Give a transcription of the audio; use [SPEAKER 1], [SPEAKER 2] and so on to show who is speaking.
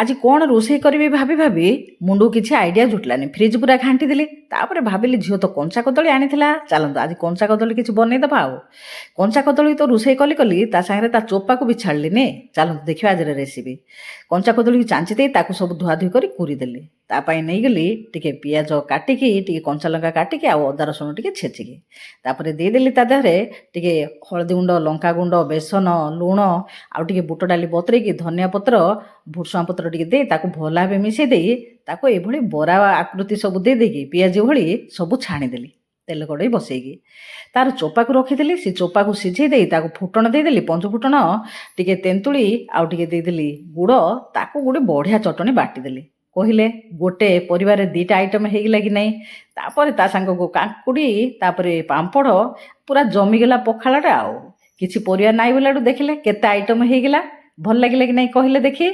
[SPEAKER 1] ଆଜି କ'ଣ ରୋଷେଇ କରିବି ଭାବି ଭାବି ମୁଣ୍ଡକୁ କିଛି ଆଇଡ଼ିଆ ଜୁଟିଲାନି। ଫ୍ରିଜ୍ ପୁରା ଘାଣ୍ଟିଦେଲି। ତାପରେ ଭାବିଲି ଝିଅ ତ କଞ୍ଚା କଦଳୀ ଆଣିଥିଲା, ଚାଲନ୍ତୁ ଆଜି କଞ୍ଚା କଦଳୀ କିଛି ବନେଇଦେବା। ଆଉ କଞ୍ଚା କଦଳୀ ତ ରୋଷେଇ କଲି କଲି, ତା ସାଙ୍ଗରେ ତା ଚୋପାକୁ ବି ଛାଡ଼ିଲିନି। ଚାଲନ୍ତୁ ଦେଖିବା ଆଜିର ରେସିପି। କଞ୍ଚା କଦଳୀକୁ ଚାଞ୍ଚି ଦେଇ ତାକୁ ସବୁ ଧୁଆଧୁଇ କରି କୁରିଦେଲି। ତା ପାଇଁ ନେଇଗଲି ଟିକେ ପିଆଜ କାଟିକି, ଟିକେ କଞ୍ଚା ଲଙ୍କା କାଟିକି, ଆଉ ଅଦା ରସୁଣ ଟିକେ ଛେଚିକି। ତାପରେ ଦେଇଦେଲି ତା ଦେହରେ ଟିକେ ହଳଦୀ ଗୁଣ୍ଡ, ଲଙ୍କାଗୁଣ୍ଡ, ବେସନ, ଲୁଣ, ଆଉ ଟିକେ ବୁଟ ଡାଲି ବତୁରେଇକି, ଧନିଆ ପତ୍ର, ଭୃଷୁଙ୍ଗା ପତ୍ର ଟିକେ ଦେଇ ତାକୁ ଭଲ ଭାବେ ମିଶାଇ ଦେଇ ତାକୁ ଏଭଳି ବରା ଆକୃତି ସବୁ ଦେଇଦେଇକି ପିଆଜି ଭଳି ସବୁ ଛାଣିଦେଲି ତେଲ କଡ଼େଇ ବସେଇକି। ତାର ଚୋପାକୁ ରଖିଦେଲି। ସେ ଚୋପାକୁ ସିଝେଇ ଦେଇ ତାକୁ ଫୁଟଣ ଦେଇଦେଲି, ପଞ୍ଚ ଫୁଟଣ, ଟିକେ ତେନ୍ତୁଳି, ଆଉ ଟିକେ ଦେଇଦେଲି ଗୁଡ଼। ତାକୁ ଗୋଟେ ବଢ଼ିଆ ଚଟଣି ବାଟିଦେଲି। କହିଲେ ଗୋଟେ ପରିବାରରେ ଦୁଇଟା ଆଇଟମ୍ ହେଇଗଲା କି ନାହିଁ। ତାପରେ ତା ସାଙ୍ଗକୁ କାକୁଡ଼ି, ତାପରେ ପାମ୍ପଡ଼, ପୁରା ଜମିଗଲା ପଖାଳଟା। ଆଉ କିଛି ପରିବା ନାହିଁ ବୋଲାଠୁ ଦେଖିଲେ କେତେ ଆଇଟମ୍ ହେଇଗଲା। ଭଲ ଲାଗିଲା କି ନାହିଁ କହିଲେ ଦେଖି।